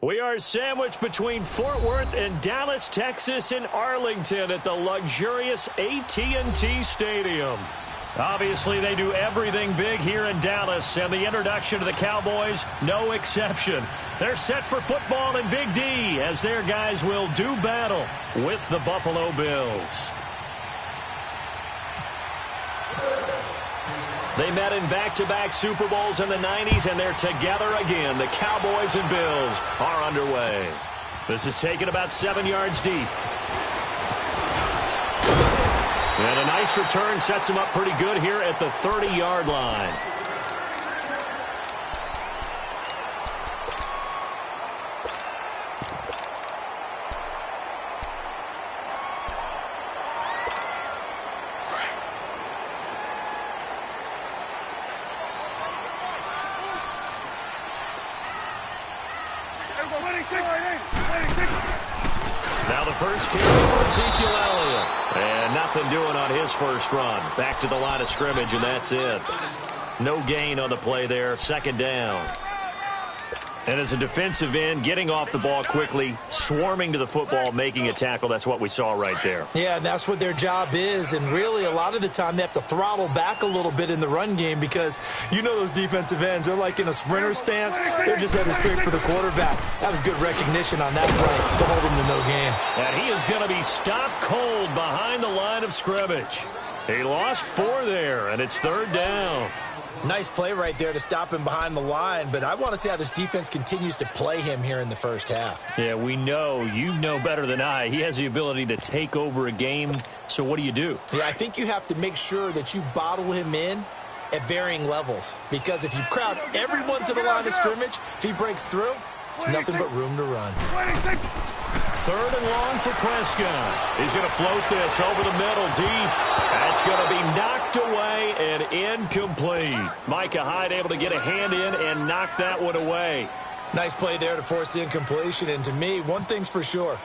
We are sandwiched between Fort Worth and Dallas, Texas, and Arlington at the luxurious AT&T Stadium. Obviously, they do everything big here in Dallas, and the introduction to the Cowboys, no exception. They're set for football in Big D as their guys will do battle with the Buffalo Bills. They met in back-to-back Super Bowls in the 90s, and they're together again. The Cowboys and Bills are underway. This is taken about 7 yards deep. And a nice return sets him up pretty good here at the 30-yard line. Now the first carry for Ezekiel Elliott. And nothing doing on his first run. Back to the line of scrimmage, and that's it. No gain on the play there. Second down. And as a defensive end, getting off the ball quickly, swarming to the football, making a tackle, that's what we saw right there. Yeah, and that's what their job is. And really, a lot of the time, they have to throttle back a little bit in the run game because you know those defensive ends, they're like in a sprinter stance. They're just headed straight for the quarterback. That was good recognition on that play to hold him to no gain. And he is going to be stopped cold behind the line of scrimmage. He lost 4 there, and it's third down. Nice play right there to stop him behind the line, but I want to see how this defense continues to play him here in the first half. Yeah, we know. You know better than I. He has the ability to take over a game, so what do you do? Yeah, I think you have to make sure that you bottle him in at varying levels, because if you crowd everyone to the line of scrimmage, if he breaks through, it's nothing but room to run. Third and long for Prescott. He's going to float this over the middle deep. That's going to be knocked away and incomplete. Micah Hyde able to get a hand in and knock that one away. Nice play there to force the incompletion. And to me, one thing's for sure.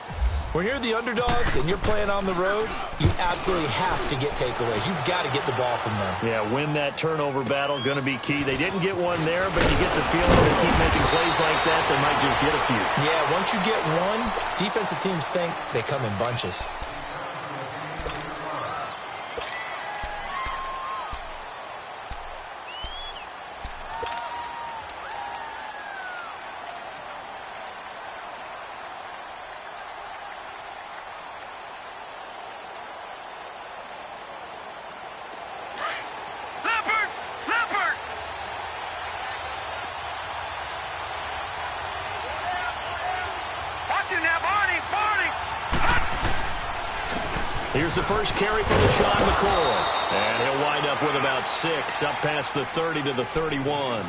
When you're the underdogs and you're playing on the road, you absolutely have to get takeaways. You've got to get the ball from them. Yeah, win that turnover battle, going to be key. They didn't get one there, but you get the feeling they keep making plays like that, they might just get a few. Yeah, once you get one, defensive teams think they come in bunches. Here's the first carry for LaShawn McCoy. And he'll wind up with about 6, up past the 30 to the 31.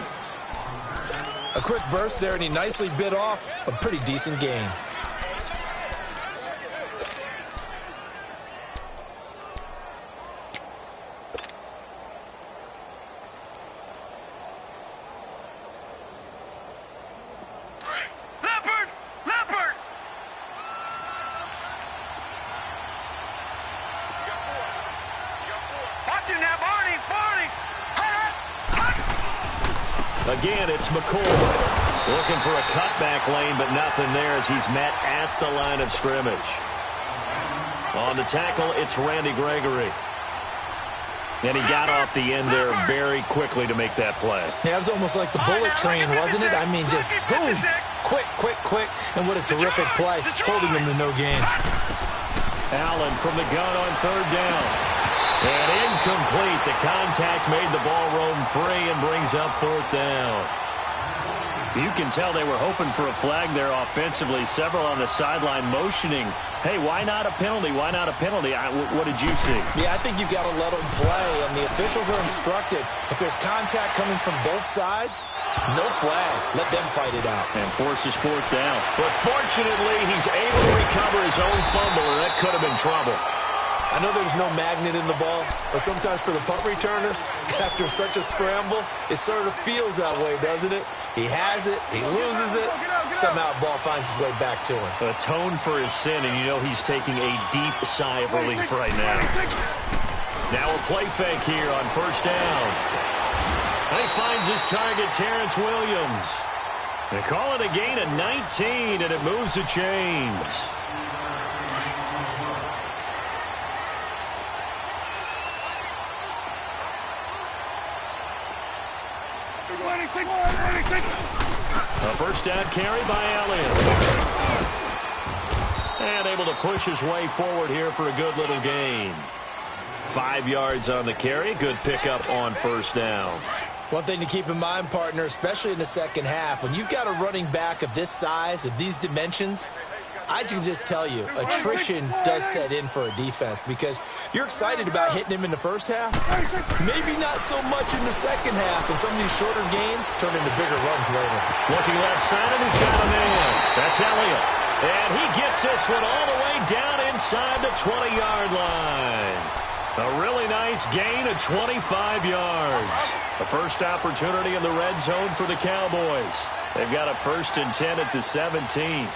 A quick burst there, and he nicely bit off a pretty decent gain. Again, it's McCoy looking for a cutback lane, but nothing there as he's met at the line of scrimmage. On the tackle, it's Randy Gregory. And he got off the end there very quickly to make that play. Yeah, it was almost like the bullet train, wasn't it? I mean, just zoom. Quick, quick, quick. And what a terrific play, holding him to no gain. Allen from the gun on third down. And incomplete. The contact made the ball roam free and brings up fourth down. You can tell they were hoping for a flag there offensively. Several on the sideline motioning. Hey, why not a penalty? Why not a penalty? What did you see? Yeah, I think you've got to let them play, and the officials are instructed. If there's contact coming from both sides, no flag. Let them fight it out. And forces fourth down. But fortunately, he's able to recover his own fumble, and that could have been trouble. I know there's no magnet in the ball, but sometimes for the punt returner, after such a scramble, it sort of feels that way, doesn't it? He has it, he loses it, somehow the ball finds its way back to him. Atone for his sin, and you know he's taking a deep sigh of relief right now. Now a play fake here on first down. And he finds his target, Terrence Williams. They call it a gain of 19, and it moves the chains. A first down carry by Elliott. And able to push his way forward here for a good little gain. 5 yards on the carry. Good pickup on first down. One thing to keep in mind, partner, especially in the second half, when you've got a running back of this size, of these dimensions, I can just tell you, attrition does set in for a defense because you're excited about hitting him in the first half. Maybe not so much in the second half, and some of these shorter gains turn into bigger runs later. Looking left side, and he's got a man. That's Elliott. And he gets this one all the way down inside the 20-yard line. A really nice gain of 25 yards. A first opportunity in the red zone for the Cowboys. They've got a 1st and 10 at the 17.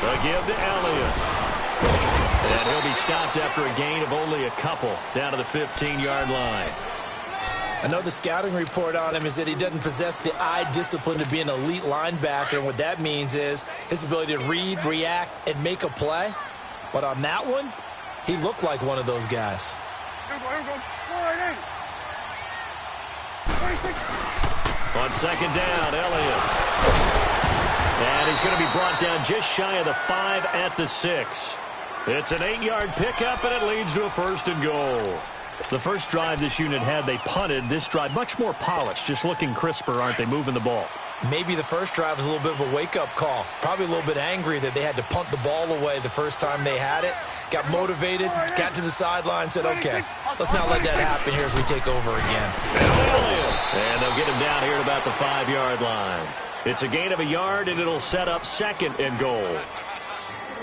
The give to Elliott. And he'll be stopped after a gain of only a couple down to the 15-yard line. I know the scouting report on him is that he doesn't possess the eye discipline to be an elite linebacker. And what that means is his ability to read, react, and make a play. But on that one, he looked like one of those guys. On second down, Elliott. And he's going to be brought down just shy of the 5 at the 6. It's an 8-yard pickup, and it leads to a 1st and goal. The first drive this unit had, they punted. This drive, much more polished, just looking crisper, aren't they, moving the ball? Maybe the first drive was a little bit of a wake-up call. Probably a little bit angry that they had to punt the ball away the first time they had it. Got motivated, got to the sideline, said, okay, let's not let that happen here as we take over again. And they'll get him down here at about the 5-yard line. It's a gain of a yard, and it'll set up 2nd and goal.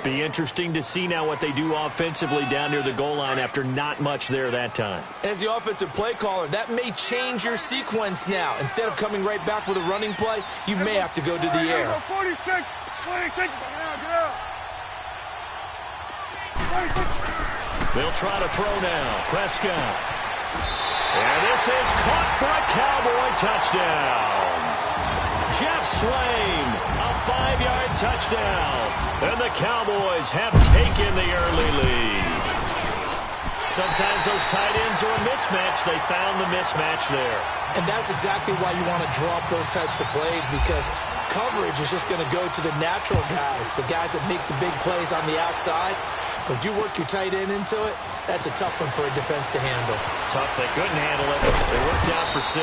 Be interesting to see now what they do offensively down near the goal line after not much there that time. As the offensive play caller, that may change your sequence now. Instead of coming right back with a running play, you may have to go to the air. They'll try to throw now. Prescott. And this is caught for a Cowboy touchdown. Jeff Swain, a 5-yard touchdown. And the Cowboys have taken the early lead. Sometimes those tight ends are a mismatch. They found the mismatch there. And that's exactly why you want to draw up those types of plays, because coverage is just going to go to the natural guys, the guys that make the big plays on the outside. But if you work your tight end into it, that's a tough one for a defense to handle. Tough. They couldn't handle it. They worked out for 6.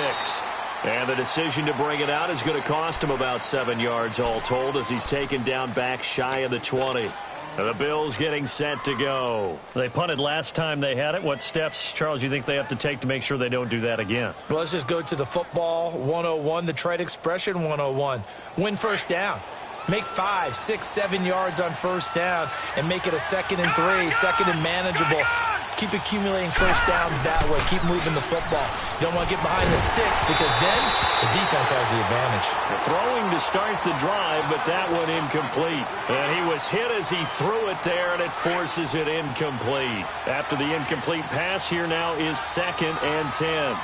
And the decision to bring it out is going to cost him about 7 yards all told as he's taken down back shy of the 20. And the Bills getting set to go. They punted last time they had it. What steps, Charles, you think they have to take to make sure they don't do that again? Well, let's just go to the football 101, the trite expression 101. Win first down. Make 5, 6, 7 yards on first down and make it a 2nd and 3, 2nd and manageable. Keep accumulating first downs that way. Keep moving the football. You don't want to get behind the sticks because then the defense has the advantage. Throwing to start the drive, but that one incomplete. And he was hit as he threw it there, and it forces it incomplete. After the incomplete pass, here now is 2nd and 10.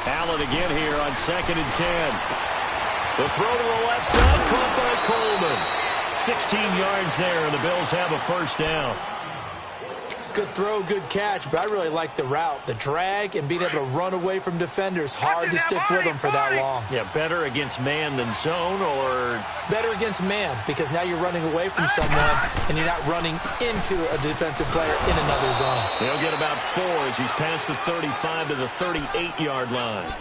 Allen again here on 2nd and 10. The throw to the left side, caught by Coleman. 16 yards there, and the Bills have a first down. Good throw, good catch, but I really like the route. The drag and being able to run away from defenders, hard to stick with them for that long. Yeah, better against man than zone, or? Better against man, because now you're running away from someone and you're not running into a defensive player in another zone. He'll get about 4 as he's past the 35 to the 38-yard line.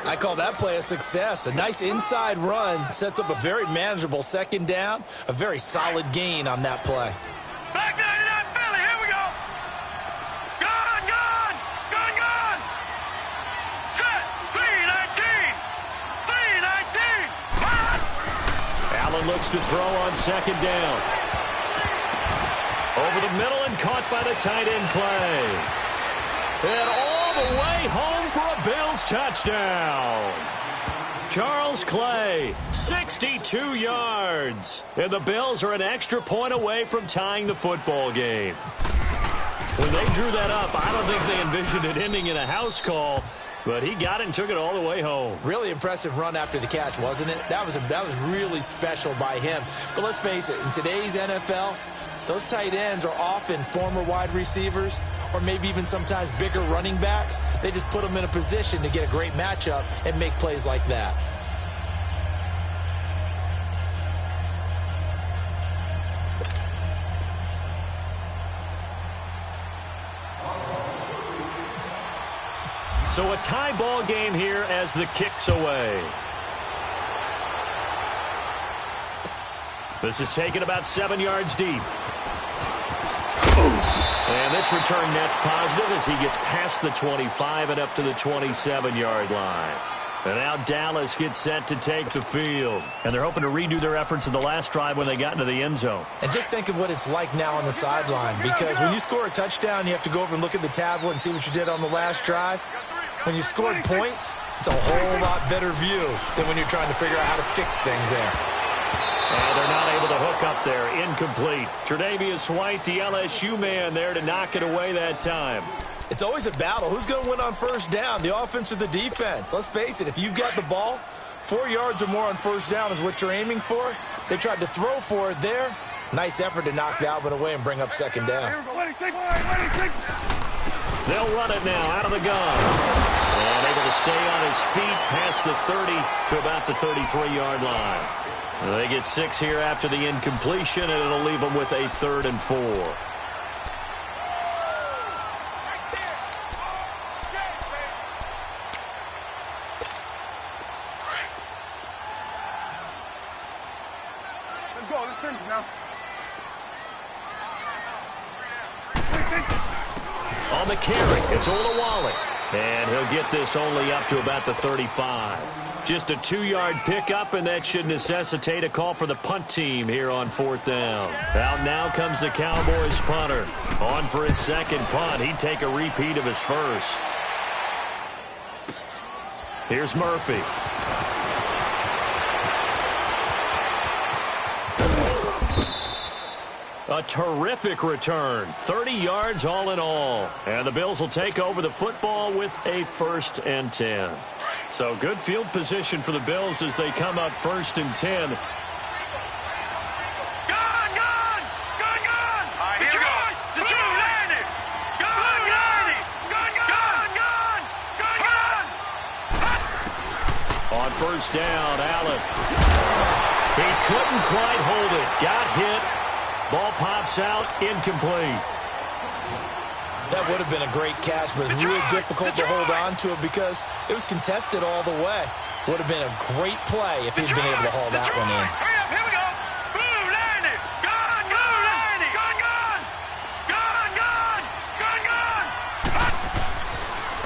I call that play a success. A nice inside run sets up a very manageable 2nd down, a very solid gain on that play. Back 99 Philly, here we go. Gone, gone, gone, gone. Set, 319, 319. Allen looks to throw on 2nd down. Over the middle and caught by the tight end Clay. And all the way home for a Bills touchdown. Charles Clay, 62 yards. And the Bills are an extra point away from tying the football game. When they drew that up, I don't think they envisioned it ending in a house call, but he got it and took it all the way home. Really impressive run after the catch, wasn't it? That was really special by him. But let's face it, in today's NFL, those tight ends are often former wide receivers or maybe even sometimes bigger running backs. They just put them in a position to get a great matchup and make plays like that. So a tie ball game here as the kick's away. This is taken about 7 yards deep. And this return net's positive as he gets past the 25 and up to the 27-yard line. And now Dallas gets set to take the field. And they're hoping to redo their efforts in the last drive when they got into the end zone. And just think of what it's like now on the sideline, because when you score a touchdown, you have to go over and look at the tablet and see what you did on the last drive. When you scored points, it's a whole lot better view than when you're trying to figure out how to fix things there. And they're not able to hook up there. Incomplete. Tre'Davious White, the LSU man, there to knock it away that time. It's always a battle. Who's going to win on first down, the offense or the defense? Let's face it, if you've got the ball, 4 yards or more on first down is what you're aiming for. They tried to throw for it there. Nice effort to knock the Alvin away and bring up second down. They'll run it now out of the gun. And able to stay on his feet past the 30 to about the 33-yard line. They get 6 here after the incompletion, and it'll leave them with a 3rd and 4. Let's go. Let's finish now. On the carry, it's Olawale. And he'll get this only up to about the 35. Just a 2-yard pickup, and that should necessitate a call for the punt team here on 4th down. Out now comes the Cowboys punter. On for his second punt. He'd take a repeat of his first. Here's Murphy. A terrific return. 30 yards all in all. And the Bills will take over the football with a 1st and 10. So good field position for the Bills as they come up 1st and 10. Gone! Gone! Gone! Gone! Detroit! Detroit! Landed! Gone! Landed! Gone! Gone! Gone! Gone! Gone! On 1st down, Allen. He couldn't quite hold it. Got hit. Ball pops out, incomplete. That would have been a great catch, but it was real difficult to hold on to it because it was contested all the way. Would have been a great play if he'd been able to haul that one in. Hurry up, here we go. Blue landed. Gone, blue landed. Gone, gone. Gone, gone. Gone, gone.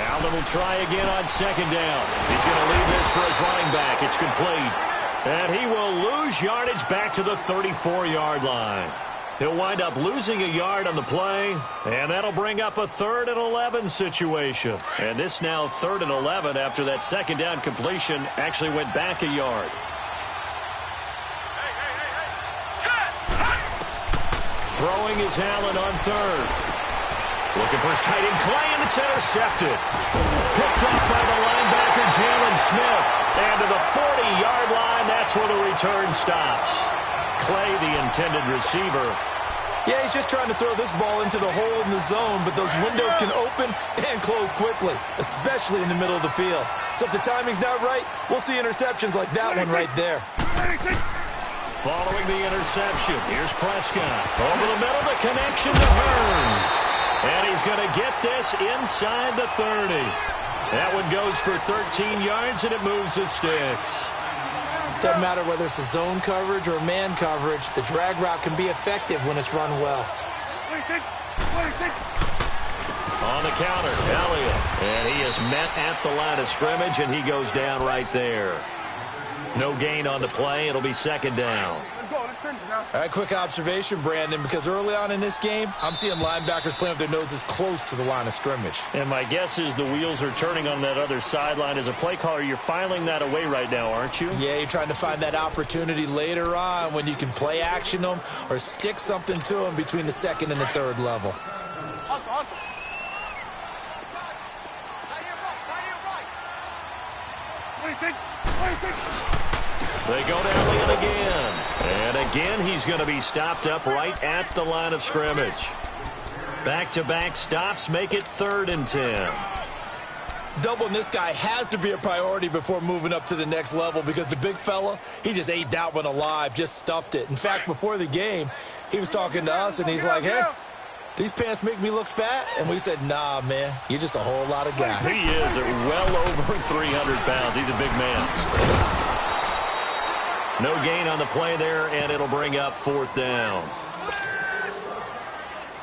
Allen will try again on 2nd down. He's going to leave this for his running back. It's complete. And he will lose yardage back to the 34-yard line. He'll wind up losing a yard on the play, and that'll bring up a 3rd and 11 situation. And this now 3rd and 11 after that 2nd down completion actually went back a yard. Throwing is Allen on 3rd. Looking for his tight end, Clay, and it's intercepted. Picked up by the linebacker, Jalen Smith. And to the 40-yard line, that's where the return stops. Clay, the intended receiver. Yeah, he's just trying to throw this ball into the hole in the zone, but those windows can open and close quickly, especially in the middle of the field. So if the timing's not right, we'll see interceptions like that one right there. Following the interception, here's Prescott. Over the middle, the connection to Burns. And he's going to get this inside the 30. That one goes for 13 yards, and it moves the sticks. Doesn't matter whether it's a zone coverage or man coverage, the drag route can be effective when it's run well. On the counter, Elliott. And he is met at the line of scrimmage, and he goes down right there. No gain on the play. It'll be 2nd down. Let's go. Let's All right, quick observation, Brandon, because early on in this game, I'm seeing linebackers playing with their noses close to the line of scrimmage. And my guess is the wheels are turning on that other sideline. As a play caller, you're filing that away right now, aren't you? Yeah, you're trying to find that opportunity later on when you can play action them or stick something to them between the second and the third level. Awesome. They go to Elliott again. And again, he's going to be stopped up right at the line of scrimmage. Back-to-back stops make it 3rd and 10. Doubling this guy has to be a priority before moving up to the next level because the big fella, he just ate that one alive, just stuffed it. In fact, before the game, he was talking to us, and he's like, hey, these pants make me look fat? And we said, nah, man, you're just a whole lot of guy. He is at well over 300 pounds. He's a big man. No gain on the play there, and it'll bring up 4th down.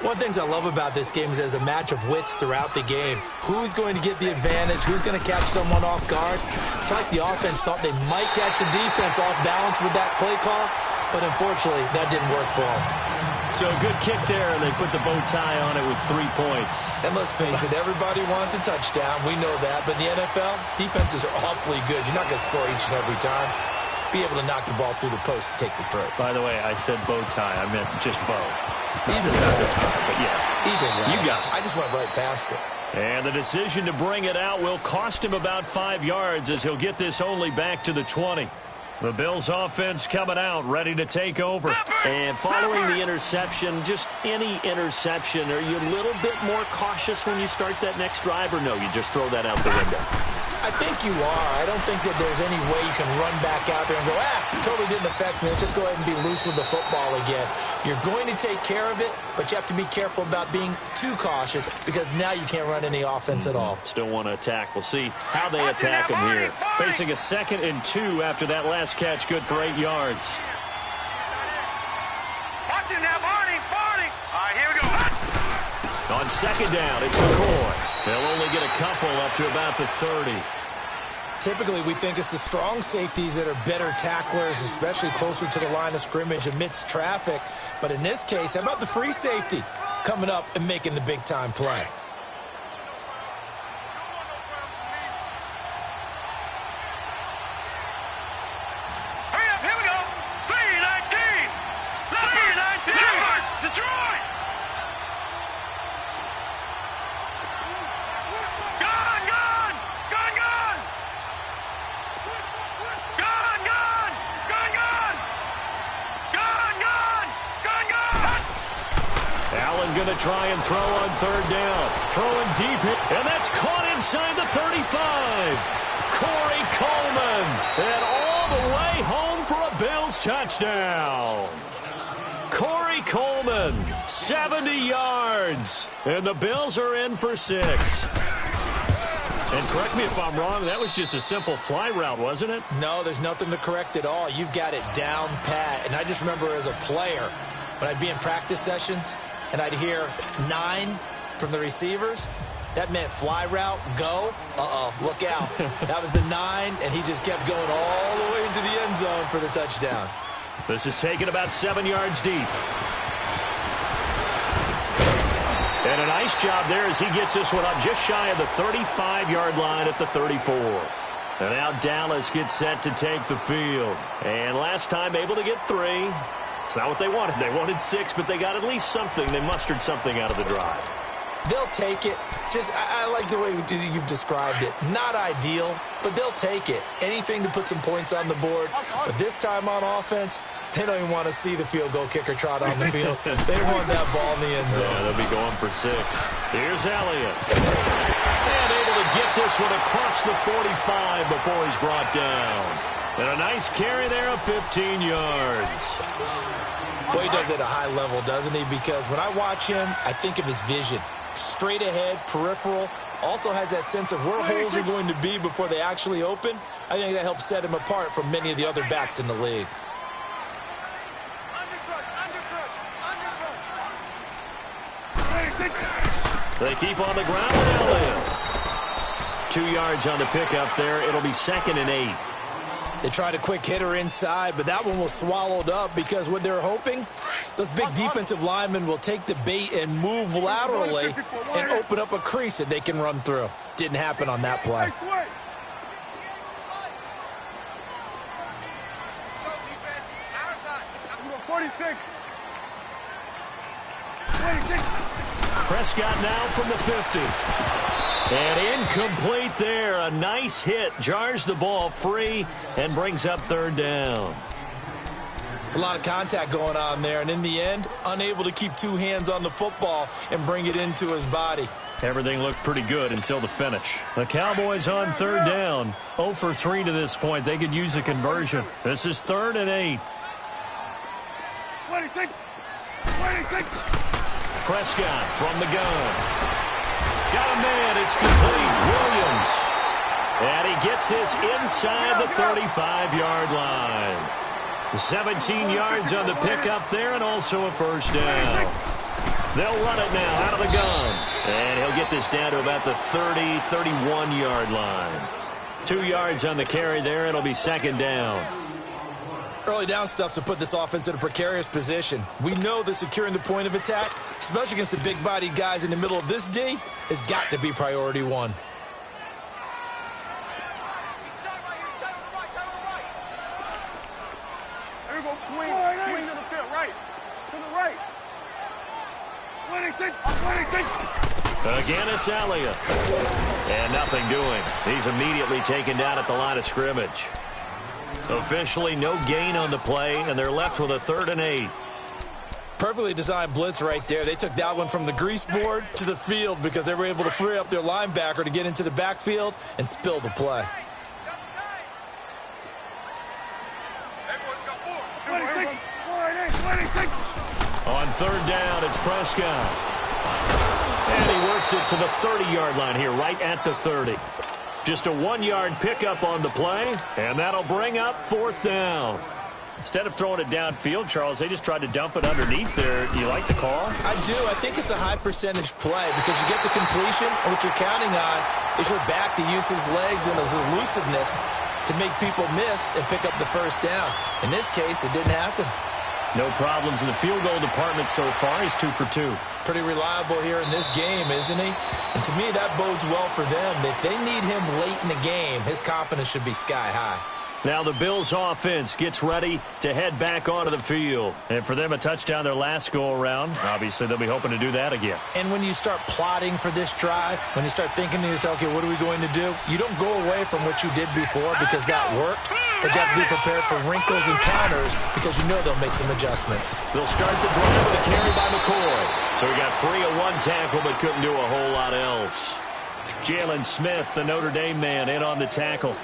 One of the things I love about this game is there's a match of wits throughout the game. Who's going to get the advantage? Who's going to catch someone off guard? I feel like the offense thought they might catch the defense off balance with that play call, but unfortunately, that didn't work for them. So a good kick there, and they put the bow tie on it with 3 points. And let's face it, everybody wants a touchdown. We know that. But in the NFL, defenses are awfully good. You're not going to score each and every time. Be able to knock the ball through the post and take the throw. By the way, I said bow tie. I meant just bow. Either not the tie, but yeah. Either way. You got it. I just went right past it. And the decision to bring it out will cost him about 5 yards as he'll get this only back to the 20. The Bills offense coming out, ready to take over. And following the interception, just any interception, are you a little bit more cautious when you start that next drive, or no, you just throw that out the window? I think you are. I don't think that there's any way you can run back out there and go, totally didn't affect me. Let's just go ahead and be loose with the football again. You're going to take care of it, but you have to be careful about being too cautious because now you can't run any offense at all. Still want to attack. We'll see how they attack him here. Facing a 2nd and 2 after that last catch, good for 8 yards. Watch it now, Barney. All right, here we go. On 2nd down, it's McCoy. They'll only get a couple up to about the 30. Typically, we think it's the strong safeties that are better tacklers, especially closer to the line of scrimmage amidst traffic. But in this case, how about the free safety coming up and making the big-time play? Hurry up, here we go. 3-19. Detroit. Going to try and throw on 3rd down. Throwing deep hit, and that's caught inside the 35. Corey Coleman, and all the way home for a Bills touchdown. Corey Coleman, 70 yards, and the Bills are in for 6. And correct me if I'm wrong, that was just a simple fly route, wasn't it? No, there's nothing to correct at all. You've got it down pat. And I just remember as a player, when I'd be in practice sessions, and I'd hear 9 from the receivers, that meant fly route, go, look out. That was the 9, and he just kept going all the way into the end zone for the touchdown. This is taken about 7 yards deep. And a nice job there as he gets this one up just shy of the 35-yard line at the 34. And now Dallas gets set to take the field. And last time able to get 3. It's not what they wanted. They wanted 6, but they got at least something. They mustered something out of the drive. They'll take it. I like the way you've described it. Not ideal, but they'll take it. Anything to put some points on the board. But this time on offense, they don't even want to see the field goal kicker trot on the field. They want that ball in the end zone. Yeah, they'll be going for 6. Here's Elliott. And able to get this one across the 45 before he's brought down. And a nice carry there of 15 yards. Well, he does it at a high level, doesn't he? Because when I watch him, I think of his vision. Straight ahead, peripheral. Also has that sense of where holes are going to be before they actually open. I think that helps set him apart from many of the other backs in the league. They keep on the ground with Elliott. 2 yards on the pickup there. It'll be 2nd and 8. They tried a quick hitter inside, but that one was swallowed up because what they're hoping, those big defensive linemen will take the bait and move laterally and open up a crease that they can run through. Didn't happen on that play. 46. Prescott now from the 50. And incomplete there. A nice hit. Jars the ball free and brings up third down. It's a lot of contact going on there. And in the end, unable to keep two hands on the football and bring it into his body. Everything looked pretty good until the finish. The Cowboys on third down. 0 for 3 to this point. They could use a conversion. This is 3rd and 8. 26. Prescott from the gun. Got a man. It's complete. Williams. And he gets this inside the 35-yard line. 17 yards on the pickup there and also a first down. They'll run it now out of the gun. And he'll get this down to about the 30, 31-yard line. 2 yards on the carry there. It'll be second down. Early down stuff to put this offense in a precarious position. We know that securing the point of attack, especially against the big-bodied guys in the middle of this D, has got to be priority one. There we go. Swing to the field. Right. To the right. 26. Again, it's Elliott. And nothing doing. He's immediately taken down at the line of scrimmage. Officially no gain on the play, and they're left with a 3rd and 8. Perfectly designed blitz right there. They took that one from the grease board to the field because they were able to free up their linebacker to get into the backfield and spill the play. On third down, it's Prescott. And he works it to the 30-yard line here, right at the 30. Just a 1-yard pickup on the play, and that'll bring up 4th down. Instead of throwing it downfield, Charles, they just tried to dump it underneath there. You like the call? I do. I think it's a high-percentage play because you get the completion, and what you're counting on is your back to use his legs and his elusiveness to make people miss and pick up the first down. In this case, it didn't happen. No problems in the field goal department so far. He's 2 for 2. Pretty reliable here in this game, isn't he? And to me, that bodes well for them. If they need him late in the game, his confidence should be sky high. Now the Bills offense gets ready to head back onto the field. And for them, a touchdown their last go-around. Obviously, they'll be hoping to do that again. And when you start plotting for this drive, when you start thinking to yourself, okay, what are we going to do? You don't go away from what you did before because that worked. But you have to be prepared for wrinkles and counters because you know they'll make some adjustments. They'll start the drive with a carry by McCoy. So he got free of 1 tackle but couldn't do a whole lot else. Jalen Smith, the Notre Dame man, in on the tackle.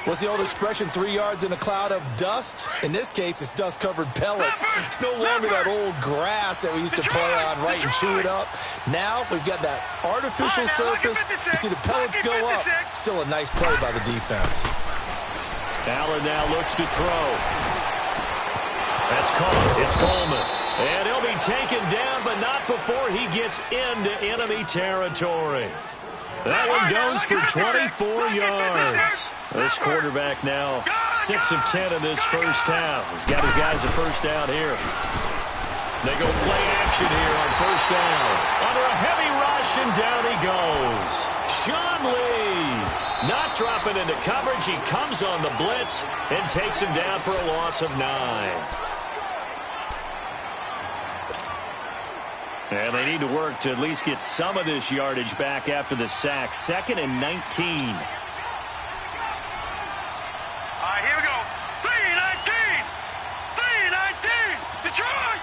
What's the old expression, 3 yards in a cloud of dust? In this case, it's dust-covered pellets. It's no longer that old grass that we used to play on, right, and chew it up. Now we've got that artificial surface. You see the pellets go up. Still a nice play by the defense. Allen now looks to throw. That's caught. It's Coleman. And he'll be taken down, but not before he gets into enemy territory. That one goes for 24 yards. This quarterback now 6 of 10 in this first half. He's got his guys a first down here. They go play action here on first down. Under a heavy rush, and down he goes. Sean Lee not dropping into coverage. He comes on the blitz and takes him down for a loss of 9. And they need to work to at least get some of this yardage back after the sack. 2nd and 19. Here we go. 3-19. 3-19. Detroit.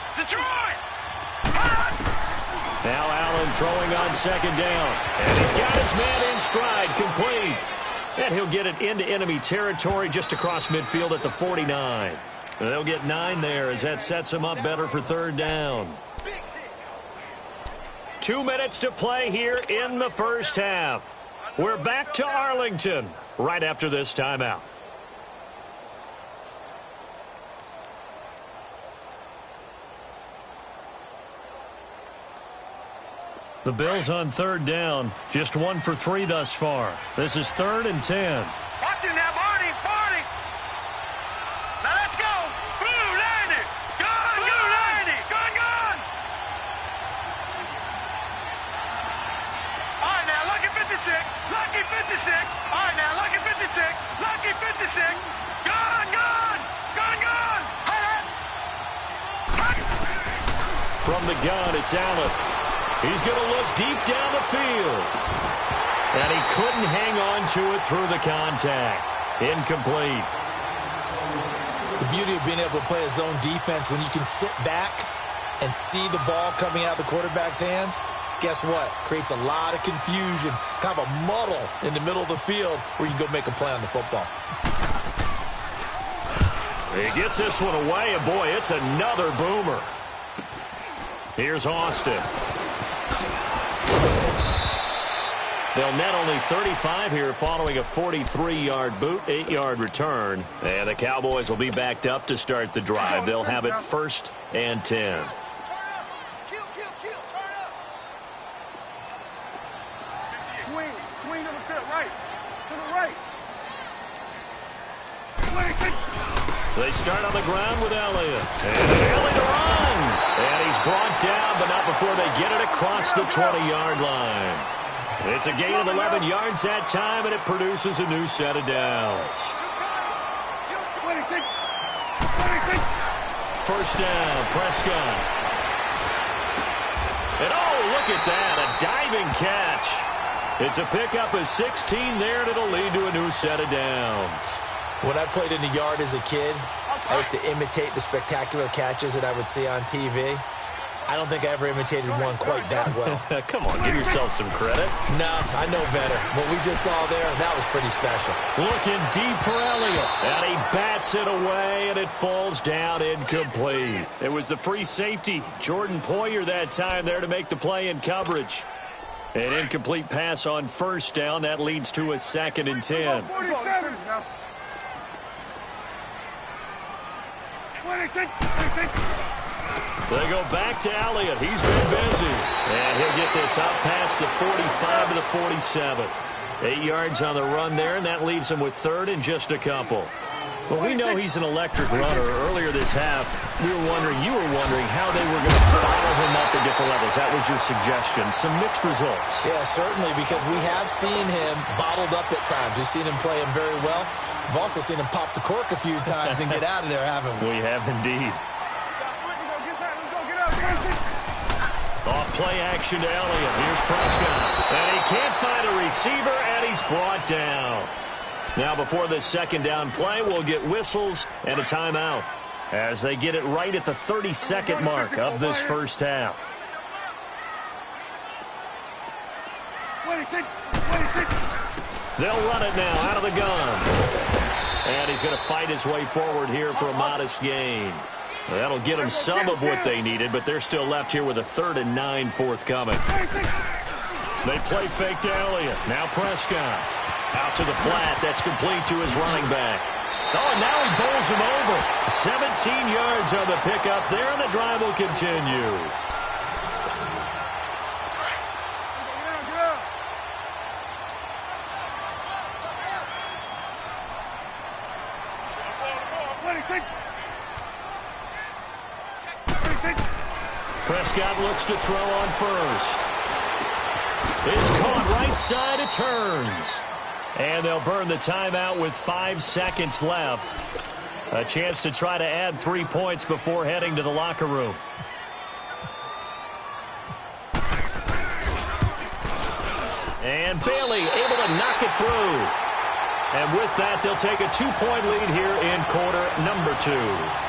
Now Allen throwing on 2nd down. And he's got his man in stride, complete. And he'll get it into enemy territory just across midfield at the 49. They'll get 9 there as that sets him up better for 3rd down. 2 minutes to play here in the first half. We're back to Arlington right after this timeout. The Bills on 3rd down, just 1 for 3 thus far. This is 3rd and 10. Watch it now, Barney. 56. All right, now, lucky 56. Lucky 56. Gone, gone. Gone, gone. From the gun, it's Allen. He's going to look deep down the field. And he couldn't hang on to it through the contact. Incomplete. The beauty of being able to play a zone defense when you can sit back and see the ball coming out of the quarterback's hands, guess what? Creates a lot of confusion, kind of a muddle in the middle of the field where you can go make a play on the football. He gets this one away, and boy, it's another boomer. Here's Austin. They'll net only 35 here following a 43-yard boot, 8-yard return. And the Cowboys will be backed up to start the drive. They'll have it 1st and 10. Swing to the field, right. To the right. They start on the ground with Elliott. And Elliott to run. And he's brought down, but not before they get it across the 20-yard line. It's a gain of 11 yards that time, and it produces a new set of downs. 26. First down, Prescott. And oh, look at that, a diving catch. It's a pickup of 16 there, and it'll lead to a new set of downs. When I played in the yard as a kid, I used to imitate the spectacular catches that I would see on TV. I don't think I ever imitated one quite that well. Come on, give yourself some credit. No, I know better. What we just saw there, that was pretty special. Looking deep for Elliott. And he bats it away, and it falls down incomplete. It was the free safety, Jordan Poyer, that time there to make the play in coverage. An incomplete pass on first down. That leads to a 2nd and 10. 26. They go back to Elliott. He's been busy. And he'll get this up past the 45 to the 47. 8 yards on the run there, and that leaves him with 3rd and just a couple. Well, we know he's an electric runner. Earlier this half, you were wondering how they were going to bottle him up at different levels. That was your suggestion. Some mixed results. Yeah, certainly, because we have seen him bottled up at times. We've seen him play him very well. We've also seen him pop the cork a few times and get out of there, haven't we? We have indeed. Off play action to Elliott. Here's Prescott. And he can't find a receiver, and he's brought down. Now, before this 2nd down play, we'll get whistles and a timeout as they get it right at the 32nd mark of this first half. 26. They'll run it now out of the gun. And he's going to fight his way forward here for a modest gain. That'll get them some of what they needed, but they're still left here with a 3rd and 9 forthcoming. They play fake to Elliott. Now Prescott. Out to the flat. That's complete to his running back. Oh, and now he bowls him over. 17 yards on the pickup there, and the drive will continue. Prescott looks to throw on first. It's caught right side. It turns. And they'll burn the timeout with 5 seconds left. A chance to try to add 3 points before heading to the locker room. And Bailey able to knock it through. And with that, they'll take a 2-point lead here in quarter number 2.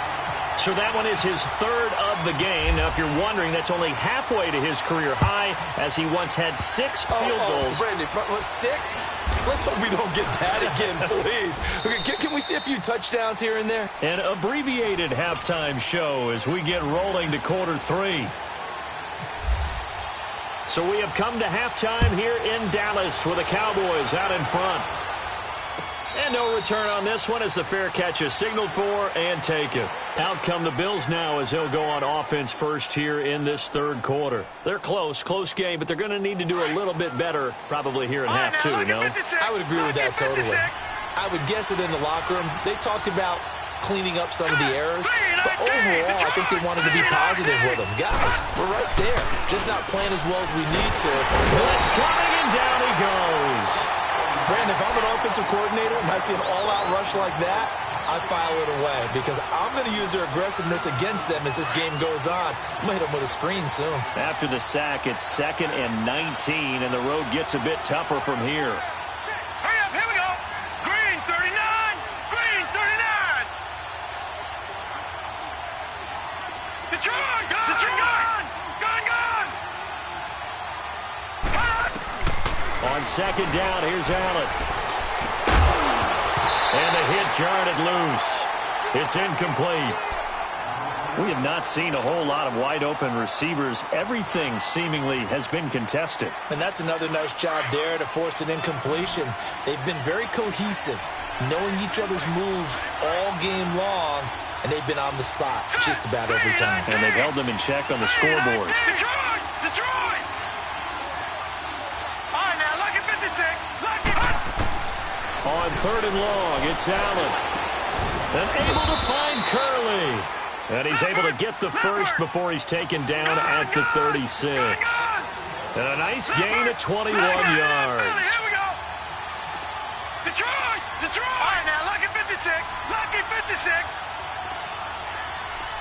So that one is his 3rd of the game. Now, if you're wondering, that's only halfway to his career high, as he once had 6 field goals. Brandon, 6? Let's hope we don't get that again, please. Okay, can we see a few touchdowns here and there? An abbreviated halftime show as we get rolling to quarter 3. So we have come to halftime here in Dallas with the Cowboys out in front. And no return on this one as the fair catch is signaled for and taken. Out come the Bills now as they'll go on offense first here in this 3rd quarter. They're close game, but they're going to need to do a little bit better probably here in half 2, no? I would agree with that totally. I would guess it in the locker room. They talked about cleaning up some of the errors, but overall, I think they wanted to be positive with them. Guys, we're right there, just not playing as well as we need to. Blitz coming, and down he goes. Brandon, if I'm an offensive coordinator and I see an all-out rush like that, I file it away because I'm going to use their aggressiveness against them as this game goes on. I'm going to hit them with a screen soon. After the sack, it's 2nd and 19, and the road gets a bit tougher from here. Hurry up, here we go. Green 39, green 39. Detroit, gone, Detroit, gone. On 2nd down, here's Allen. And the hit jarred it loose. It's incomplete. We have not seen a whole lot of wide-open receivers. Everything seemingly has been contested. And that's another nice job there to force an incompletion. They've been very cohesive, knowing each other's moves all game long, and they've been on the spot just about every time. And they've held them in check on the scoreboard. Detroit! All right, now, lucky 56. Lucky. On 3rd and long, it's Allen. And able to find Curley. And he's able to get the first before he's taken down at the 36. And a nice gain at 21 yards. Here we go. Detroit! All right, now, lucky 56. Lucky 56.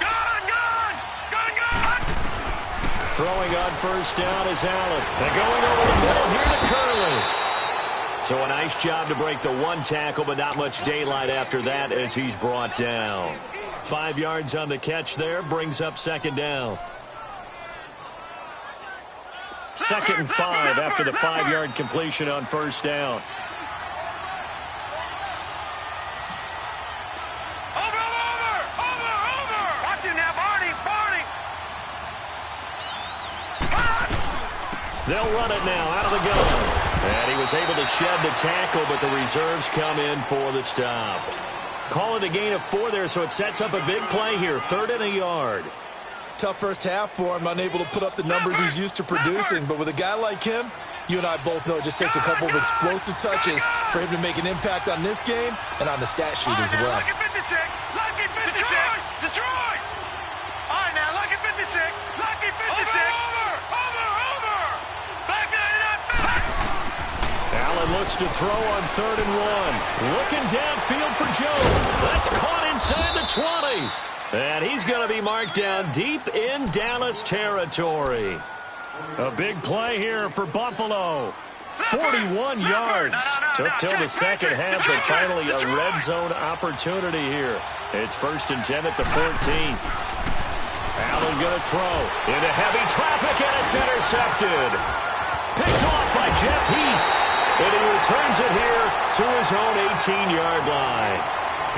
Gone! Throwing on 1st down is Allen. And going over the middle here to Curley. So a nice job to break the one tackle, but not much daylight after that as he's brought down. 5 yards on the catch there, brings up 2nd down. 2nd and 5 after the 5-yard completion on 1st down. Over! Watch him now, Barney! They'll run it now out of the gun. And he was able to shed the tackle, but the reserves come in for the stop. Call it a gain of 4 there, so it sets up a big play here. 3rd and a yard. Tough first half for him, unable to put up the numbers he's used to producing. But with a guy like him, you and I both know it just takes a couple of explosive touches for him to make an impact on this game and on the stat sheet as well. Lucky 56! Lucky 56! Detroit! All right, now, lucky 56! Lucky 56! Over! Back there! Allen looks to throw on 3rd and 1. Looking downfield for Jones. That's caught inside the 20. And he's going to be marked down deep in Dallas territory. A big play here for Buffalo. 41 yards. Took till the second half, but finally a red zone opportunity here. It's 1st and 10 at the 14. Allen going to throw into heavy traffic, and it's intercepted. Picked off by Jeff Heath. And he returns it here to his own 18-yard line.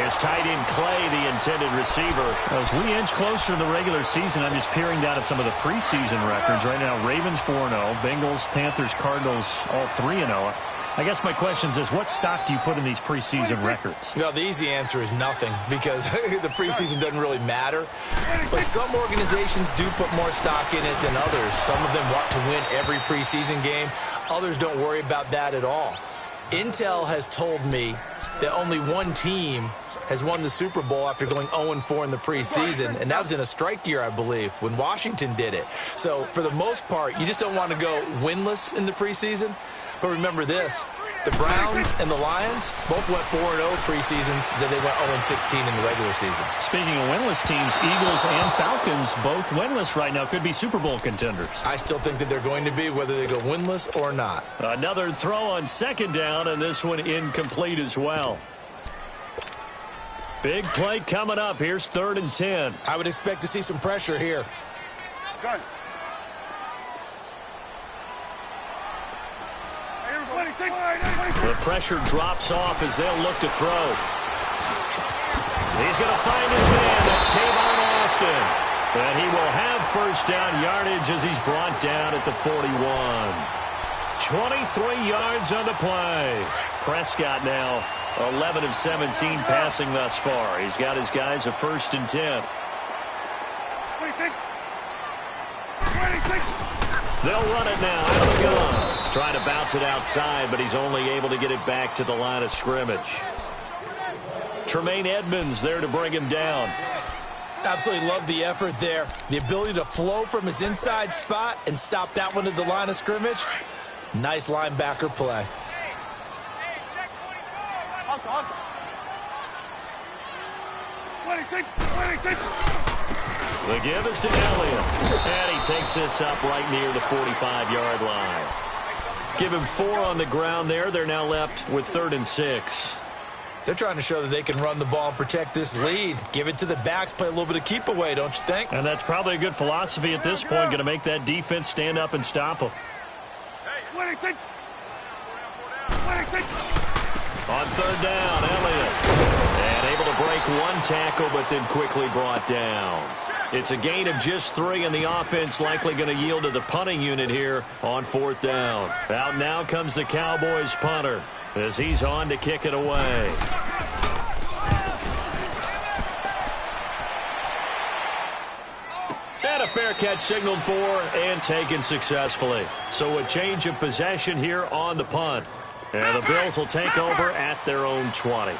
His tight end Clay, the intended receiver. As we inch closer to the regular season, I'm just peering down at some of the preseason records. Right now, Ravens 4-0, Bengals, Panthers, Cardinals, all 3-0. I guess my question is, what stock do you put in these preseason records? Well, the easy answer is nothing because the preseason doesn't really matter. But some organizations do put more stock in it than others. Some of them want to win every preseason game. Others don't worry about that at all. Intel has told me that only one team has won the Super Bowl after going 0-4 in the preseason, and that was in a strike year, I believe, when Washington did it. So for the most part, you just don't want to go winless in the preseason. But remember this, the Browns and the Lions both went 4-0 preseasons, then they went 0-16 in the regular season. Speaking of winless teams, Eagles and Falcons both winless right now, could be Super Bowl contenders. I still think that they're going to be, whether they go winless or not. Another throw on 2nd down, and this one incomplete as well. Big play coming up. Here's 3rd and 10. I would expect to see some pressure here. Good. The pressure drops off as they'll look to throw. He's going to find his man. That's Tavon Austin. And he will have 1st down yardage as he's brought down at the 41. 23 yards on the play. Prescott now 11 of 17 passing thus far. He's got his guys a 1st and 10. They'll run it now out of the gun. Trying to bounce it outside, but he's only able to get it back to the line of scrimmage. Tremaine Edmonds there to bring him down. Absolutely love the effort there. The ability to flow from his inside spot and stop that one at the line of scrimmage. Nice linebacker play. The give is to Elliott. And he takes this up right near the 45-yard line. Give him 4 on the ground there. They're now left with 3rd and 6. They're trying to show that they can run the ball and protect this lead. Give it to the backs, play a little bit of keep away, don't you think? And that's probably a good philosophy at this point, going to make that defense stand up and stop them. On 3rd down, Elliott. And able to break 1 tackle, but then quickly brought down. It's a gain of just 3, and the offense likely going to yield to the punting unit here on 4th down. Out now comes the Cowboys punter as he's on to kick it away. And a fair catch signaled for and taken successfully. So a change of possession here on the punt. And the Bills will take over at their own 20.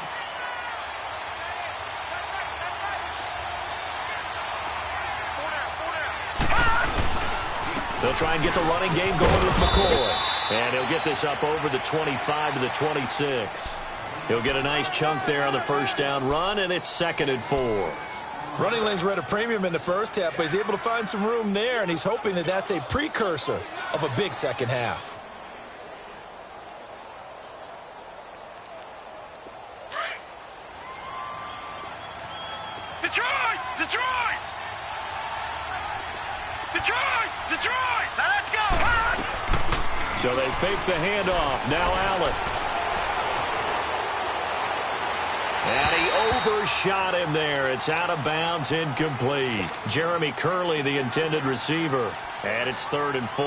They'll try and get the running game going with McCoy. And he'll get this up over the 25 to the 26. He'll get a nice chunk there on the 1st down run, and it's 2nd and 4. Running lanes were at a premium in the first half, but he's able to find some room there, and he's hoping that that's a precursor of a big second half. Detroit! Detroit! Detroit! Detroit! Now let's go! So they fake the handoff. Now Allen. And he overshot him there. It's out of bounds, incomplete. Jeremy Curley, the intended receiver. And it's 3rd and 4.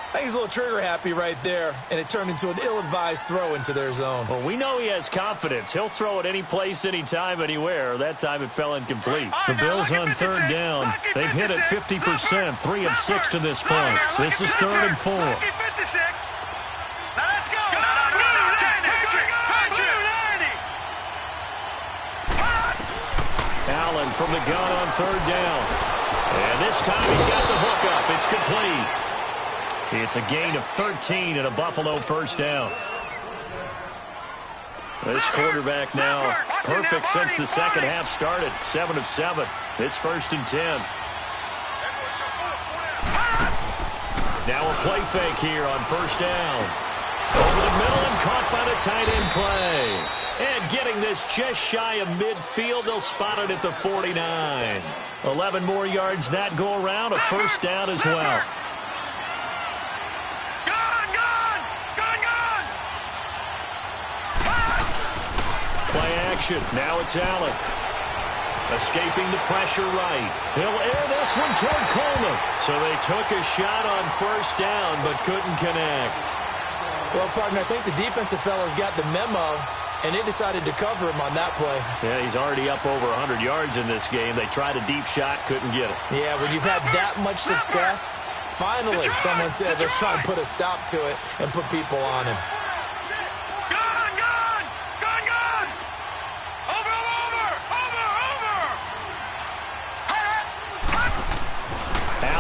I think he's a little trigger happy right there, and it turned into an ill-advised throw into their zone. Well, we know he has confidence. He'll throw it any place, anytime, anywhere. That time it fell incomplete. The Bills on 3rd down. They've hit it 50%, 3 of 6 to this point. This is 3rd and 4. Allen from the gun on 3rd down. And this time he's got the hook up. It's complete. It's a gain of 13 and a Buffalo 1st down. This quarterback now perfect since the second half started. 7 of 7. It's 1st and 10. Now a play fake here on 1st down. Over the middle and caught by the tight end play. And getting this just shy of midfield, they'll spot it at the 49. 11 more yards that go around, a 1st down as well. Play action. Now it's Allen. Escaping the pressure right. He'll air this one toward Coleman. So they took a shot on 1st down but couldn't connect. Well, partner, I think the defensive fellas got the memo, and they decided to cover him on that play. Yeah, he's already up over 100 yards in this game. They tried a deep shot, couldn't get it. Yeah, when you've had that much success, finally someone said, let's try and put a stop to it and put people on him.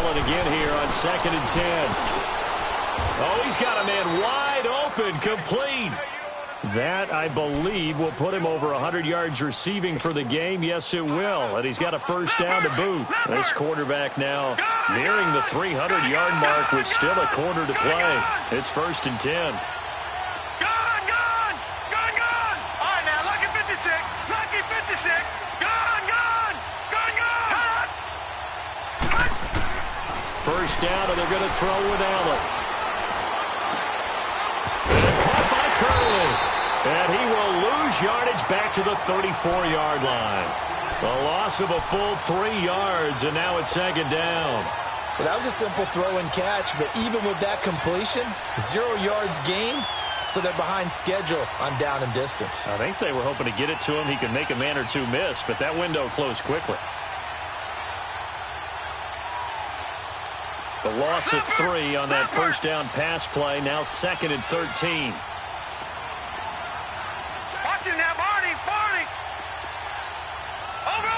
Again here on 2nd and 10. Oh, he's got a man wide open, complete. That, I believe, will put him over 100 yards receiving for the game. Yes, it will. And he's got a 1st down to boot. This quarterback now nearing the 300-yard mark with still a quarter to play. It's 1st and 10. All right, now, lucky 56. Lucky 56. First down, and they're going to throw with Allen. And caught by Curley. And he will lose yardage back to the 34-yard line. A loss of a full 3 yards, and now it's 2nd down. Well, that was a simple throw and catch, but even with that completion, 0 yards gained, so they're behind schedule on down and distance. I think they were hoping to get it to him. He could make a man or two miss, but that window closed quickly. The loss of 3 on that 1st down pass play. Now 2nd and 13. Watch him now, Barney. Over.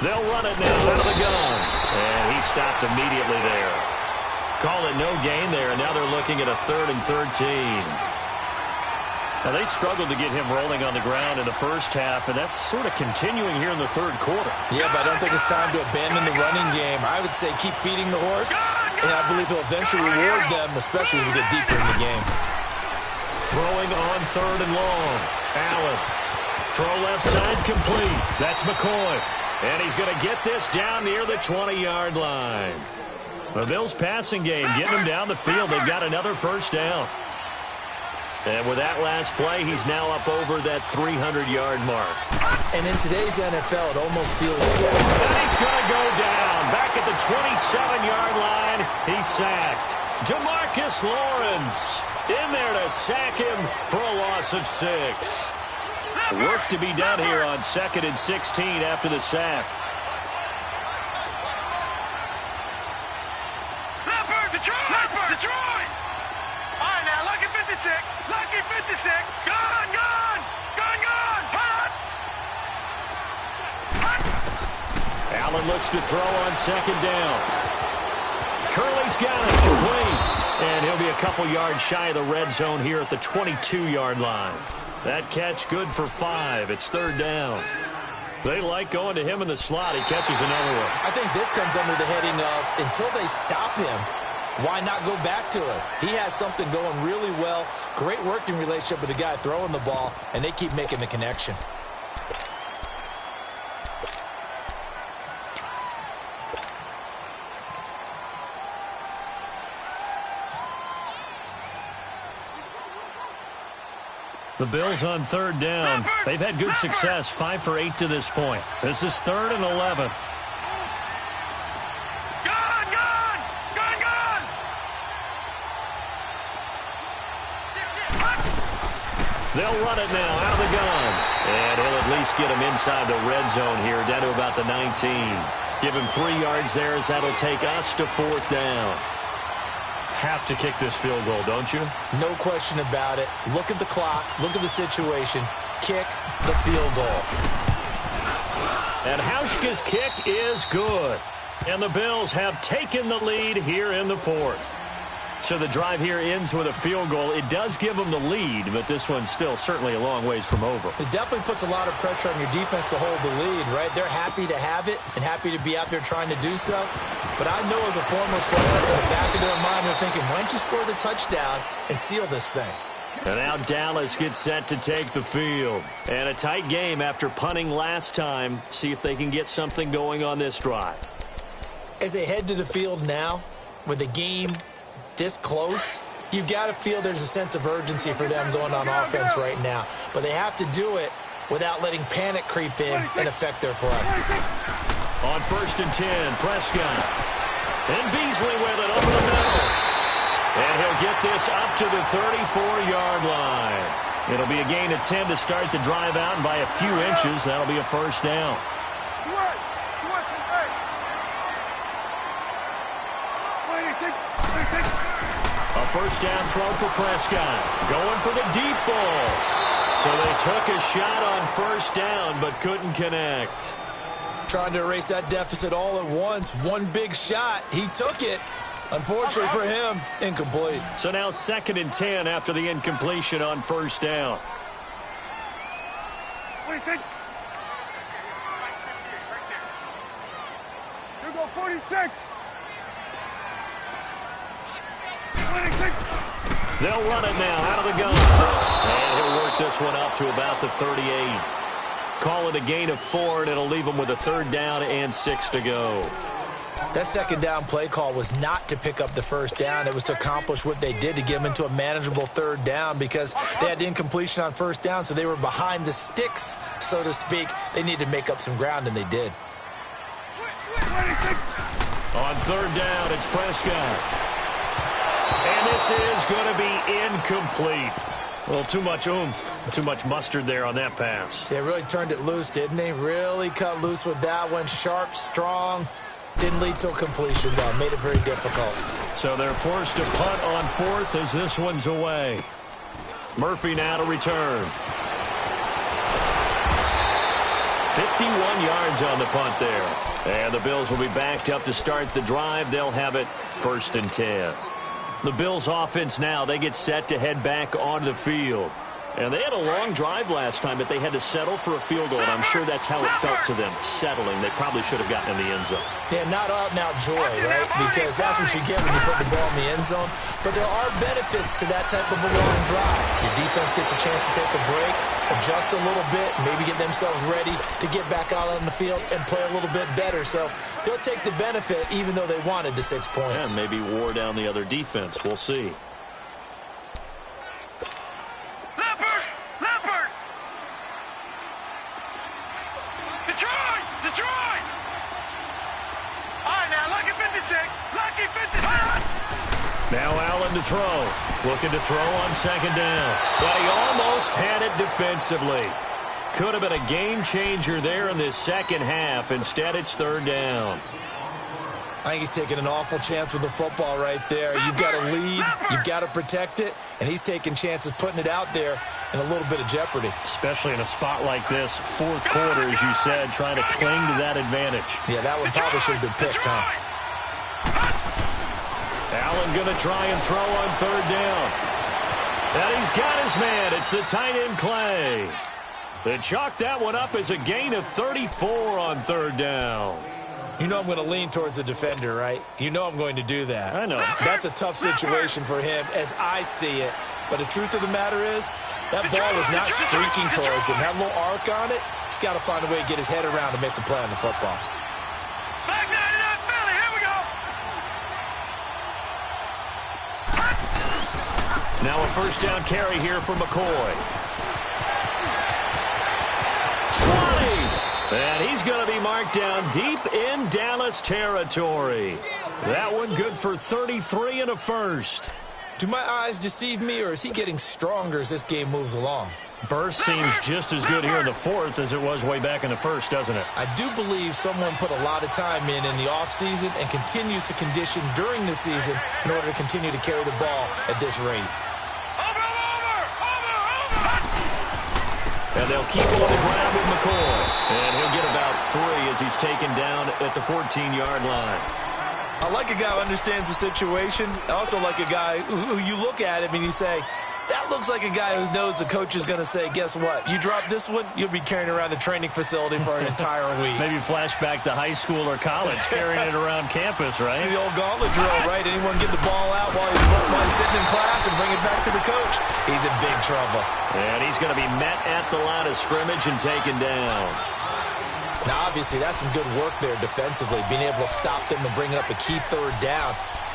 They'll run it now out of the gun. And he stopped immediately there. Call it no gain there, and now they're looking at a 3rd and 13. Now, they struggled to get him rolling on the ground in the first half, and that's sort of continuing here in the third quarter. Yeah, but I don't think it's time to abandon the running game. I would say keep feeding the horse, and I believe he'll eventually reward them, especially as we get deeper in the game. Throwing on third and long. Allen. Throw left side complete. That's McCoy. And he's going to get this down near the 20-yard line. The Bills passing game getting him down the field. They've got another first down. And with that last play, he's now up over that 300-yard mark. And in today's NFL, it almost feels slow. And he's going to go down. Back at the 27-yard line, he's sacked. Demarcus Lawrence in there to sack him for a loss of 6. Work to be done here on 2nd and 16 after the sack. Detroit! All right, now, lucky 56. Lucky 56. Gone! Hot! Allen looks to throw on 2nd down. Curley's got it. Complete. And he'll be a couple yards shy of the red zone here at the 22-yard line. That catch good for 5. It's 3rd down. They like going to him in the slot. He catches another one. I think this comes under the heading of until they stop him, why not go back to it? He has something going really well. Great working relationship with the guy throwing the ball, and they keep making the connection. The Bills on 3rd down. They've had good success, 5 for 8 to this point. This is 3rd and 11. They'll run it now out of the gun. And he'll at least get him inside the red zone here, down to about the 19. Give him 3 yards there as that'll take us to 4th down. Have to kick this field goal, don't you? No question about it. Look at the clock. Look at the situation. Kick the field goal. And Hauschka's kick is good. And the Bills have taken the lead here in the 4th. So the drive here ends with a field goal. It does give them the lead, but this one's still certainly a long ways from over. It definitely puts a lot of pressure on your defense to hold the lead, right? They're happy to have it and happy to be out there trying to do so. But I know as a former player, in the back of their mind, they're thinking, why don't you score the touchdown and seal this thing? And now Dallas gets set to take the field. And a tight game after punting last time. See if they can get something going on this drive. As they head to the field now, with the game this close, you've got to feel there's a sense of urgency for them going on offense right now. But they have to do it without letting panic creep in and affect their play. On 1st and 10, Prescott. And Beasley with it over the middle. And he'll get this up to the 34-yard line. It'll be a gain of 10 to start the drive out, and by a few inches, that'll be a first down. A first down throw for Prescott. Going for the deep ball. So they took a shot on 1st down, but couldn't connect. Trying to erase that deficit all at once. One big shot. He took it. Unfortunately for him, incomplete. So now 2nd and 10 after the incompletion on 1st down. What do you think? Here go 46. They'll run it now out of the gun. And he'll work this one up to about the 38. Call it a gain of 4, and it'll leave them with a 3rd down and 6 to go. That 2nd down play call was not to pick up the 1st down. It was to accomplish what they did, to get them into a manageable 3rd down, because they had incompletion on 1st down, so they were behind the sticks, so to speak. They needed to make up some ground, and they did. On 3rd down, it's Prescott. And this is going to be incomplete. Well, too much oomph, too much mustard there on that pass. They really turned it loose, didn't they? Really cut loose with that one. Sharp, strong. Didn't lead to a completion, though. Made it very difficult. So they're forced to punt on 4th as this one's away. Murphy now to return. 51 yards on the punt there. And the Bills will be backed up to start the drive. They'll have it 1st and 10. The Bills offense now, they get set to head back onto the field. And they had a long drive last time, but they had to settle for a field goal, and I'm sure that's how it felt to them, settling. They probably should have gotten in the end zone. Yeah, not out and out joy, right? Because that's what you get when you put the ball in the end zone. But there are benefits to that type of a long drive. Your defense gets a chance to take a break, adjust a little bit, maybe get themselves ready to get back out on the field and play a little bit better. So they'll take the benefit even though they wanted the 6 points. And maybe wore down the other defense. We'll see. Detroit! All right, now, lucky 56. Lucky 56. Now Allen to throw. Looking to throw on second down. But he almost had it defensively. Could have been a game changer there in this second half. Instead, it's third down. I think he's taking an awful chance with the football right there. You've got to lead, you've got to protect it, and he's taking chances putting it out there in a little bit of jeopardy. Especially in a spot like this, fourth quarter, as you said, trying to cling to that advantage. Yeah, that one probably should have been picked, huh? Allen going to try and throw on third down. And he's got his man. It's the tight end, Clay. They chalked that one up as a gain of 34 on third down. You know I'm going to lean towards the defender, right? You know I'm going to do that. I know. That's a tough situation for him as I see it. But the truth of the matter is, that ball was not streaking towards him. That little arc on it, he's got to find a way to get his head around to make a play on the football. Back 99 Philly, here we go. Now a first down carry here for McCoy. 20! And he's going to be marked down deep in Dallas territory. That one good for 33 and a first. Do my eyes deceive me, or is he getting stronger as this game moves along? Burst seems just as good here in the fourth as it was way back in the first, doesn't it? I do believe someone put a lot of time in the offseason and continues to condition during the season in order to continue to carry the ball at this rate. And they'll keep on the ground with McCoy. And he'll get about 3 as he's taken down at the 14-yard line. I like a guy who understands the situation. I also like a guy who you look at him and you say, that looks like a guy who knows the coach is going to say, guess what? You drop this one, you'll be carrying around the training facility for an entire week. Maybe flashback to high school or college, carrying it around campus, right? The old gauntlet drill, right? Anyone get the ball out while he's sitting in class and bring it back to the coach? He's in big trouble. And he's going to be met at the line of scrimmage and taken down. Now, obviously, that's some good work there defensively, being able to stop them and bring up a key third down.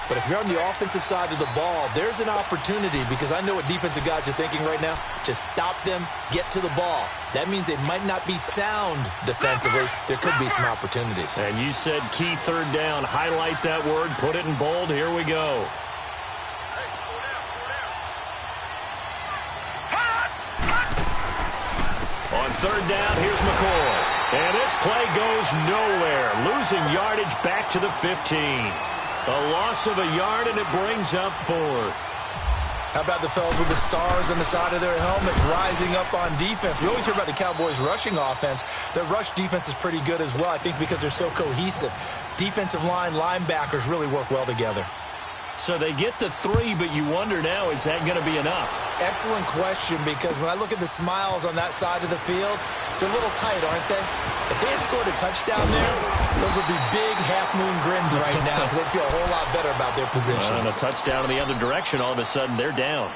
But if you're on the offensive side of the ball, there's an opportunity, because I know what defensive guys are thinking right now. Just stop them, get to the ball. That means they might not be sound defensively. There could be some opportunities. And you said key third down. Highlight that word. Put it in bold. Here we go. On third down, here's McCoy. And this play goes nowhere. Losing yardage back to the 15. A loss of a yard, and it brings up fourth. How about the fellas with the stars on the side of their helmets rising up on defense? We always hear about the Cowboys' rushing offense. Their rush defense is pretty good as well, I think, because they're so cohesive. Defensive line, linebackers really work well together. So they get the 3, but you wonder now, is that going to be enough? Excellent question, because when I look at the smiles on that side of the field, they're a little tight, aren't they? If they had scored a touchdown there, those would be big half-moon grins right now, because they'd feel a whole lot better about their position. And a touchdown in the other direction, all of a sudden they're down.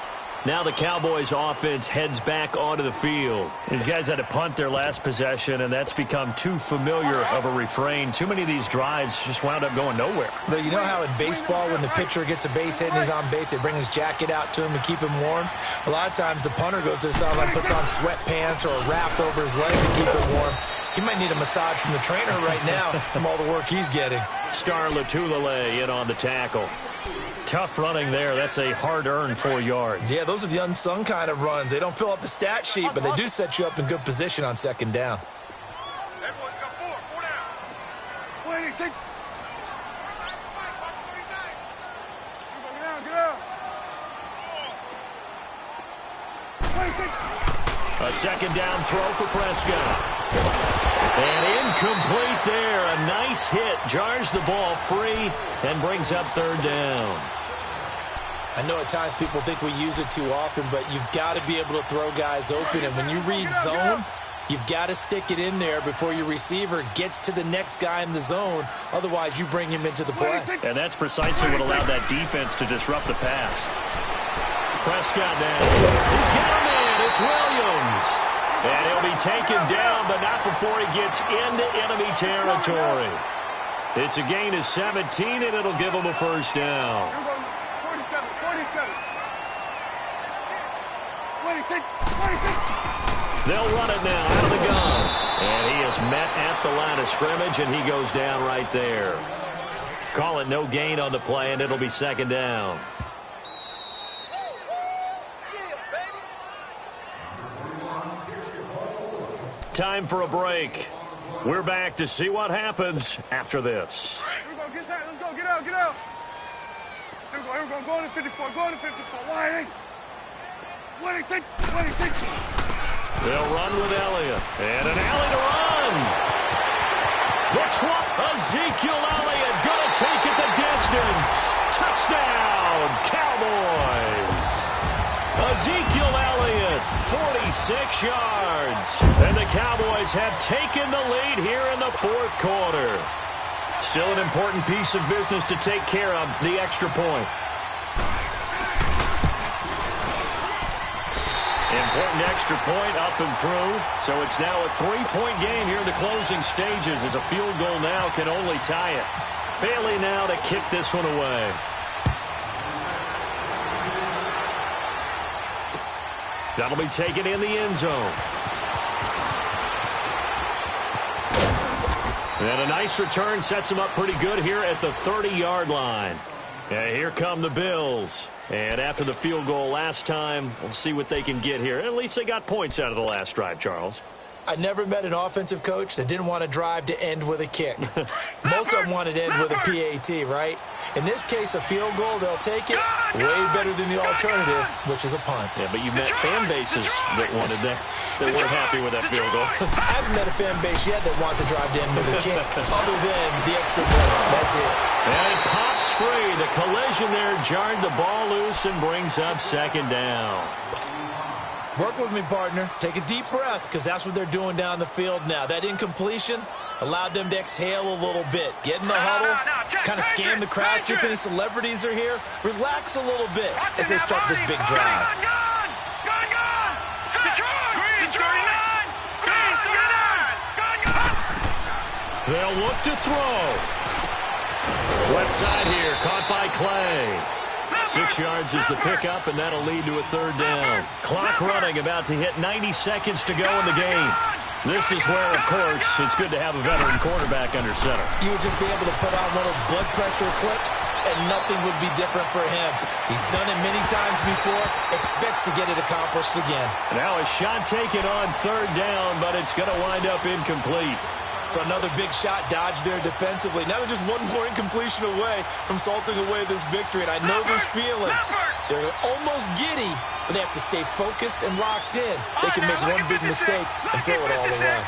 Now the Cowboys offense heads back onto the field. These guys had to punt their last possession, and that's become too familiar of a refrain. Too many of these drives just wound up going nowhere. But you know how in baseball, when the pitcher gets a base hit and he's on base, they bring his jacket out to him to keep him warm? A lot of times the punter goes to the sideline, puts on sweatpants or a wrap over his leg to keep him warm. He might need a massage from the trainer right now from all the work he's getting. Star Latulele in on the tackle. Tough running there. That's a hard-earned 4 yards. Yeah, those are the unsung kind of runs. They don't fill up the stat sheet, but they do set you up in good position on second down. Everyone's got 4 down. Wait, take. A second down throw for Prescott. And incomplete there. A nice hit. Jars the ball free and brings up third down. I know at times people think we use it too often, but you've got to be able to throw guys open. And when you read zone, you've got to stick it in there before your receiver gets to the next guy in the zone. Otherwise, you bring him into the play. And that's precisely what allowed that defense to disrupt the pass. Prescott now. He's got him in. It's Williams. And he'll be taken down, but not before he gets into enemy territory. It's a gain of 17, and it'll give him a first down. 47. They'll run it now out of the gun. And he is met at the line of scrimmage, and he goes down right there. Call it no gain on the play, and it'll be second down. Time for a break. We're back to see what happens after this. Here we go, get that, let's go, get out. Here we go, go to 54, wide. Wait. They'll run with Elliott. And an alley to run. Ezekiel Elliott gonna take it the distance. Touchdown, Cowboys. Ezekiel Elliott, 46 yards. And the Cowboys have taken the lead here in the fourth quarter. Still an important piece of business to take care of, the extra point. Important extra point up and through. So it's now a 3-point game here in the closing stages as a field goal now can only tie it. Bailey now to kick this one away. That'll be taken in the end zone. And a nice return sets him up pretty good here at the 30-yard line. And here come the Bills. And after the field goal last time, we'll see what they can get here. At least they got points out of the last drive, Charles. I never met an offensive coach that didn't want to drive to end with a kick. Most of them wanted to end with a PAT, right? In this case, a field goal, they'll take it way better than the alternative, which is a punt. Yeah, but you met fan bases that wanted that, that weren't happy with that field goal. I haven't met a fan base yet that wants to drive to end with a kick, other than the extra point. That's it. And it pops free. The collision there jarred the ball loose and brings up second down. Work with me, partner. Take a deep breath, because that's what they're doing down the field now. That incompletion allowed them to exhale a little bit. Get in the huddle, kind of scan the crowd, see if any celebrities are here. Relax a little bit as they start this big drive. They'll look to throw. Left side here, caught by Clay. 6 yards is the pickup, and that'll lead to a third down. Clock running, about to hit 90 seconds to go in the game. This is where, of course, it's good to have a veteran quarterback under center. You would just be able to put on one of those blood pressure clips, and nothing would be different for him. He's done it many times before, expects to get it accomplished again. Now a shot taken on third down, but it's going to wind up incomplete. So another big shot dodged there defensively. Now they're just one more incompletion away from salting away this victory. And I know this feeling. They're almost giddy, but they have to stay focused and locked in. They can make one big mistake and throw it all away.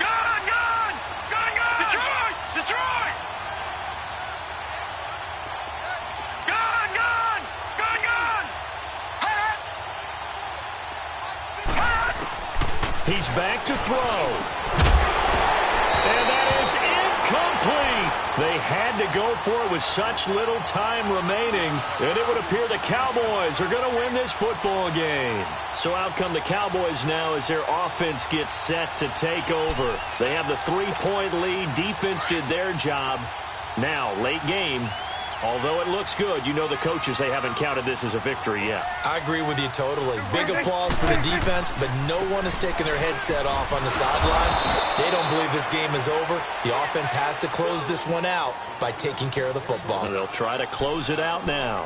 Gone! Detroit! Gone! He's back to throw. And that is incomplete. They had to go for it with such little time remaining. And it would appear the Cowboys are going to win this football game. So out come the Cowboys now as their offense gets set to take over. They have the 3-point lead. Defense did their job. Now, late game. Although it looks good, you know the coaches, they haven't counted this as a victory yet. I agree with you totally. Big applause for the defense, but no one is taking their headset off on the sidelines. They don't believe this game is over. The offense has to close this one out by taking care of the football. And they'll try to close it out now.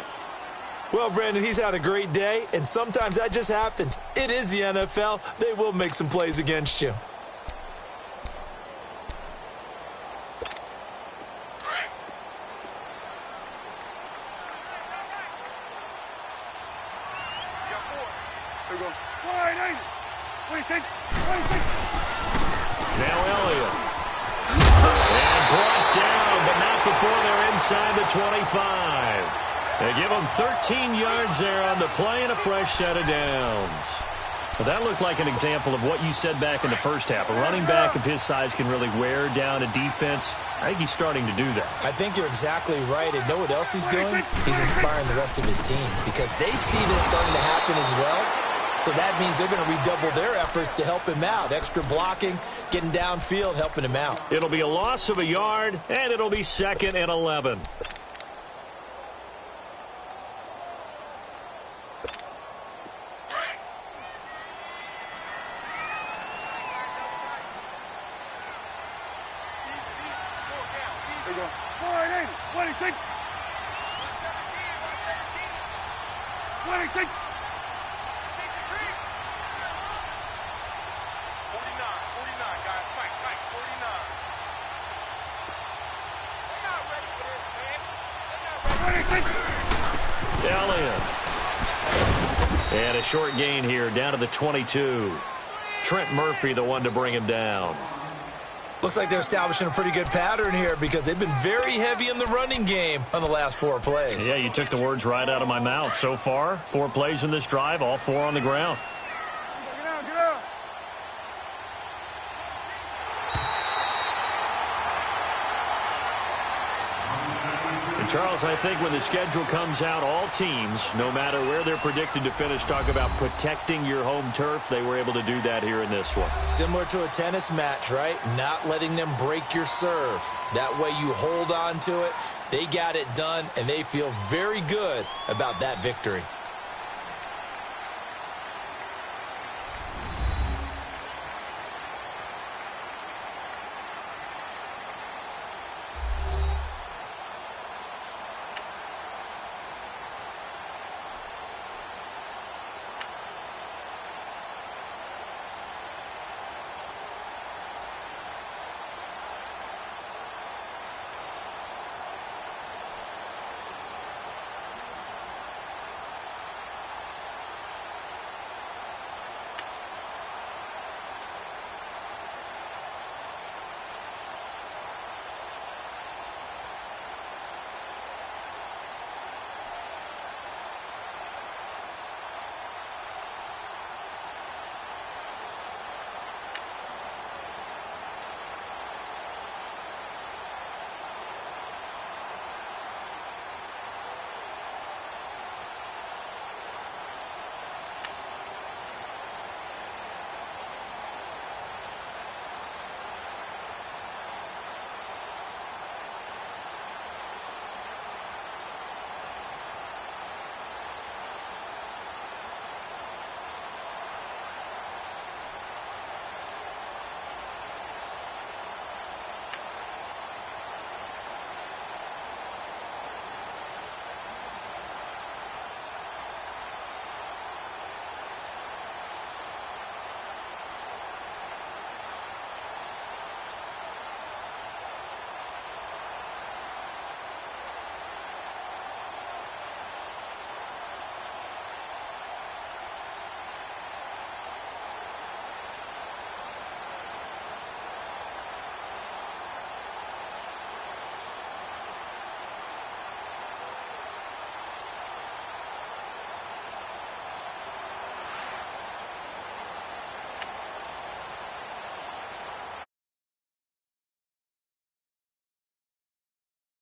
Well, Brandon, he's had a great day, and sometimes that just happens. It is the NFL. They will make some plays against you. Now Elliott. And brought down, but not before they're inside the 25. They give him 13 yards there on the play and a fresh set of downs. Well, that looked like an example of what you said back in the first half. A running back of his size can really wear down a defense. I think he's starting to do that. I think you're exactly right. And know what else he's doing? He's inspiring the rest of his team because they see this starting to happen as well. So that means they're going to redouble their efforts to help him out. Extra blocking, getting downfield, helping him out. It'll be a loss of a yard, and it'll be 2nd and 11. And a short gain here down to the 22. Trent Murphy, the one to bring him down. Looks like they're establishing a pretty good pattern here because they've been very heavy in the running game on the last 4 plays. Yeah, you took the words right out of my mouth. So far, 4 plays in this drive, all 4 on the ground. Charles, I think when the schedule comes out, all teams, no matter where they're predicted to finish, talk about protecting your home turf. They were able to do that here in this one. Similar to a tennis match, right? Not letting them break your serve. That way you hold on to it. They got it done, and they feel very good about that victory.